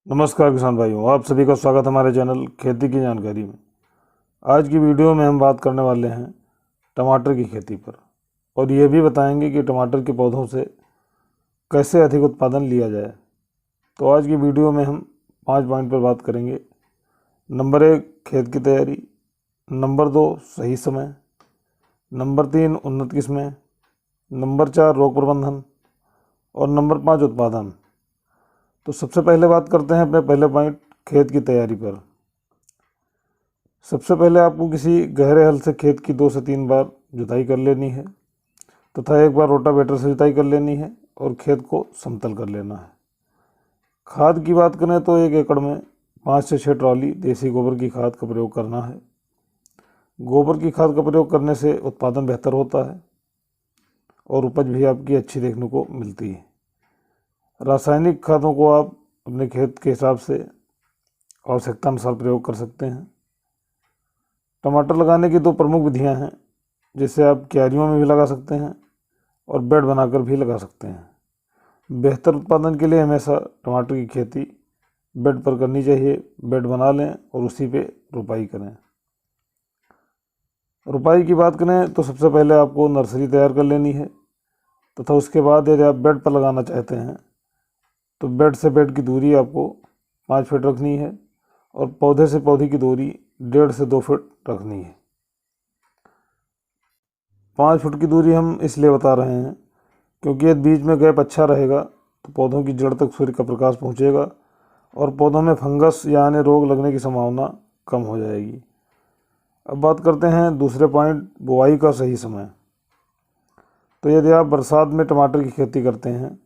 नमस्कार किसान भाइयों, आप सभी का स्वागत है हमारे चैनल खेती की जानकारी में। आज की वीडियो में हम बात करने वाले हैं टमाटर की खेती पर और ये भी बताएंगे कि टमाटर के पौधों से कैसे अधिक उत्पादन लिया जाए। तो आज की वीडियो में हम 5 पॉइंट पर बात करेंगे। नंबर 1, खेत की तैयारी। नंबर 2, सही समय। नंबर 3, उन्नत किस्में। नंबर 4, रोग प्रबंधन। और नंबर 5, उत्पादन। तो सबसे पहले बात करते हैं अपने पहले पॉइंट, खेत की तैयारी पर। सबसे पहले आपको किसी गहरे हल से खेत की 2 से 3 बार जुताई कर लेनी है तथा एक बार रोटावेटर से जुताई कर लेनी है और खेत को समतल कर लेना है। खाद की बात करें तो 1 एकड़ में 5 से 6 ट्रॉली देसी गोबर की खाद का प्रयोग करना है। गोबर की खाद का प्रयोग करने से उत्पादन बेहतर होता है और उपज भी आपकी अच्छी देखने को मिलती है। रासायनिक खादों को आप अपने खेत के हिसाब से आवश्यकता अनुसार प्रयोग कर सकते हैं। टमाटर लगाने की 2 प्रमुख विधियां हैं, जिसे आप क्यारियों में भी लगा सकते हैं और बेड बनाकर भी लगा सकते हैं। बेहतर उत्पादन के लिए हमेशा टमाटर की खेती बेड पर करनी चाहिए। बेड बना लें और उसी पे रोपाई करें। रोपाई की बात करें तो सबसे पहले आपको नर्सरी तैयार कर लेनी है तथा उसके बाद यदि आप बेड पर लगाना चाहते हैं तो बेड से बेड की दूरी आपको 5 फीट रखनी है और पौधे से पौधे की दूरी 1.5 से 2 फीट रखनी है। 5 फुट की दूरी हम इसलिए बता रहे हैं क्योंकि यदि बीच में गैप अच्छा रहेगा तो पौधों की जड़ तक सूर्य का प्रकाश पहुंचेगा और पौधों में फंगस या अन्य रोग लगने की संभावना कम हो जाएगी। अब बात करते हैं दूसरे पॉइंट, बुआई का सही समय। तो यदि आप बरसात में टमाटर की खेती करते हैं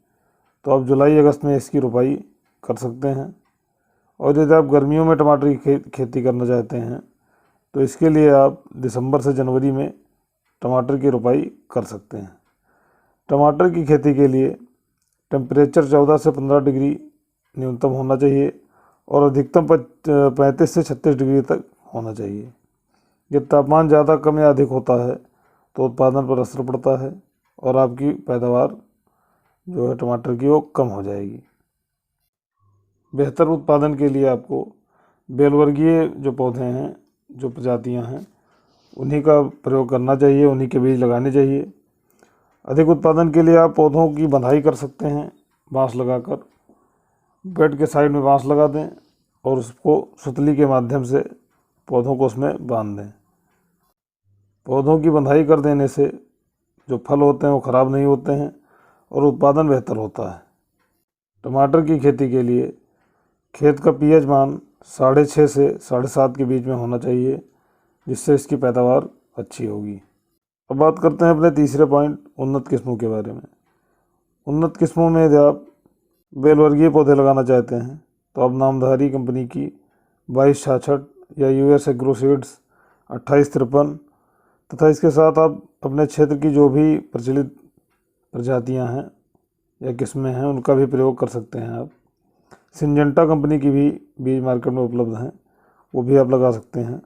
तो आप जुलाई अगस्त में इसकी रोपाई कर सकते हैं और यदि आप गर्मियों में टमाटर की खेती करना चाहते हैं तो इसके लिए आप दिसंबर से जनवरी में टमाटर की रोपाई कर सकते हैं। टमाटर की खेती के लिए टेम्परेचर 14 से 15 डिग्री न्यूनतम होना चाहिए और अधिकतम 35 से 36 डिग्री तक होना चाहिए। जब तापमान ज़्यादा कम या अधिक होता है तो उत्पादन पर असर पड़ता है और आपकी पैदावार जो है टमाटर की वो कम हो जाएगी। बेहतर उत्पादन के लिए आपको बेलवर्गीय जो पौधे हैं, जो प्रजातियां हैं, उन्हीं का प्रयोग करना चाहिए, उन्हीं के बीज लगाने चाहिए। अधिक उत्पादन के लिए आप पौधों की बंधाई कर सकते हैं बांस लगाकर। बेड के साइड में बांस लगा दें और उसको सुतली के माध्यम से पौधों को उसमें बांध दें। पौधों की बंधाई कर देने से जो फल होते हैं वो ख़राब नहीं होते हैं और उत्पादन बेहतर होता है। टमाटर की खेती के लिए खेत का पीएच मान 6.5 से 7.5 के बीच में होना चाहिए, जिससे इसकी पैदावार अच्छी होगी। अब बात करते हैं अपने तीसरे पॉइंट, उन्नत किस्मों के बारे में। उन्नत किस्मों में यदि आप बेलवर्गीय पौधे लगाना चाहते हैं तो आप नामधारी कंपनी की 2266 या यूएस एग्रो सीड्स 2853 तथा इसके साथ आप अपने क्षेत्र की जो भी प्रचलित प्रजातियां हैं या किस्में हैं उनका भी प्रयोग कर सकते हैं। आप सिंजेंटा कंपनी की भी बीज मार्केट में उपलब्ध हैं, वो भी आप लगा सकते हैं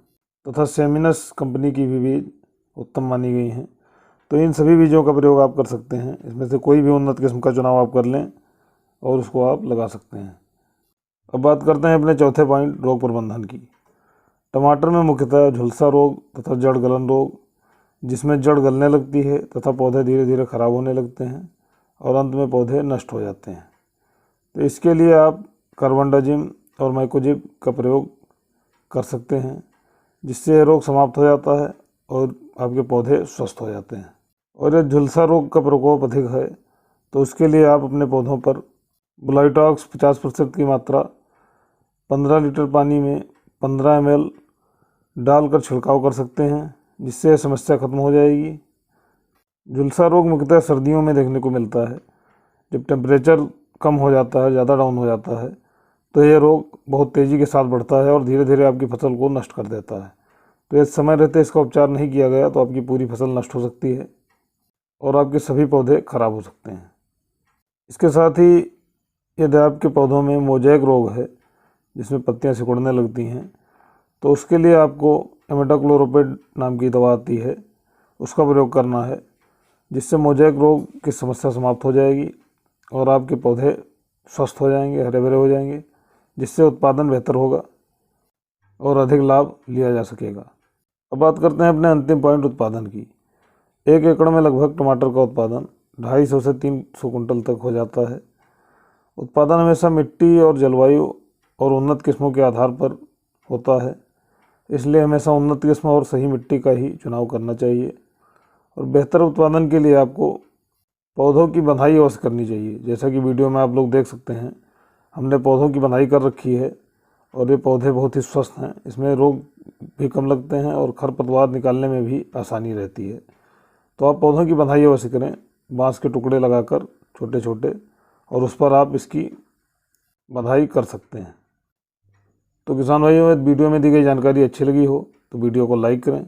तथा सेमिनस कंपनी की भी बीज उत्तम मानी गई हैं। तो इन सभी बीजों का प्रयोग आप कर सकते हैं। इसमें से कोई भी उन्नत किस्म का चुनाव आप कर लें और उसको आप लगा सकते हैं। अब बात करते हैं अपने चौथे पॉइंट, रोग प्रबंधन की। टमाटर में मुख्यतः झुलसा रोग तथा जड़ गलन रोग, जिसमें जड़ गलने लगती है तथा पौधे धीरे धीरे खराब होने लगते हैं और अंत में पौधे नष्ट हो जाते हैं। तो इसके लिए आप कार्बनडाजिम और माइकोजिब का प्रयोग कर सकते हैं, जिससे यह रोग समाप्त हो जाता है और आपके पौधे स्वस्थ हो जाते हैं। और यदि झुलसा रोग का प्रकोप अधिक है तो उसके लिए आप अपने पौधों पर ब्लाइटॉक्स 50% की मात्रा 15 लीटर पानी में 15 ml डालकर छिड़काव कर सकते हैं, जिससे यह समस्या खत्म हो जाएगी। झुलसा रोग मुख्यतः सर्दियों में देखने को मिलता है। जब टेम्परेचर कम हो जाता है, ज़्यादा डाउन हो जाता है, तो यह रोग बहुत तेज़ी के साथ बढ़ता है और धीरे धीरे आपकी फसल को नष्ट कर देता है। तो यदि समय रहते इसका उपचार नहीं किया गया तो आपकी पूरी फसल नष्ट हो सकती है और आपके सभी पौधे खराब हो सकते हैं। इसके साथ ही यदि आपके पौधों में मोज़ेक रोग है, जिसमें पत्तियां सिकुड़ने लगती हैं, तो उसके लिए आपको इमिडाक्लोप्रिड नाम की दवा आती है, उसका प्रयोग करना है, जिससे मोज़ेक रोग की समस्या समाप्त हो जाएगी और आपके पौधे स्वस्थ हो जाएंगे, हरे भरे हो जाएंगे जिससे उत्पादन बेहतर होगा और अधिक लाभ लिया जा सकेगा। अब बात करते हैं अपने अंतिम पॉइंट उत्पादन की। 1 एकड़ में लगभग टमाटर का उत्पादन 250 से 300 कुंटल तक हो जाता है। उत्पादन हमेशा मिट्टी और जलवायु और उन्नत किस्मों के आधार पर होता है, इसलिए हमेशा उन्नत किस्म और सही मिट्टी का ही चुनाव करना चाहिए। और बेहतर उत्पादन के लिए आपको पौधों की बंधाई अवश्य करनी चाहिए। जैसा कि वीडियो में आप लोग देख सकते हैं, हमने पौधों की बंधाई कर रखी है और ये पौधे बहुत ही स्वस्थ हैं। इसमें रोग भी कम लगते हैं और खरपतवार निकालने में भी आसानी रहती है। तो आप पौधों की बंधाई अवश्य करें, बांस के टुकड़े लगाकर छोटे छोटे, और उस पर आप इसकी बंधाई कर सकते हैं। तो किसान भाइयों, वीडियो में दी गई जानकारी अच्छी लगी हो तो वीडियो को लाइक करें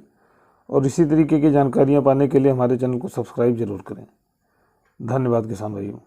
और इसी तरीके की जानकारियाँ पाने के लिए हमारे चैनल को सब्सक्राइब जरूर करें। धन्यवाद किसान भाइयों।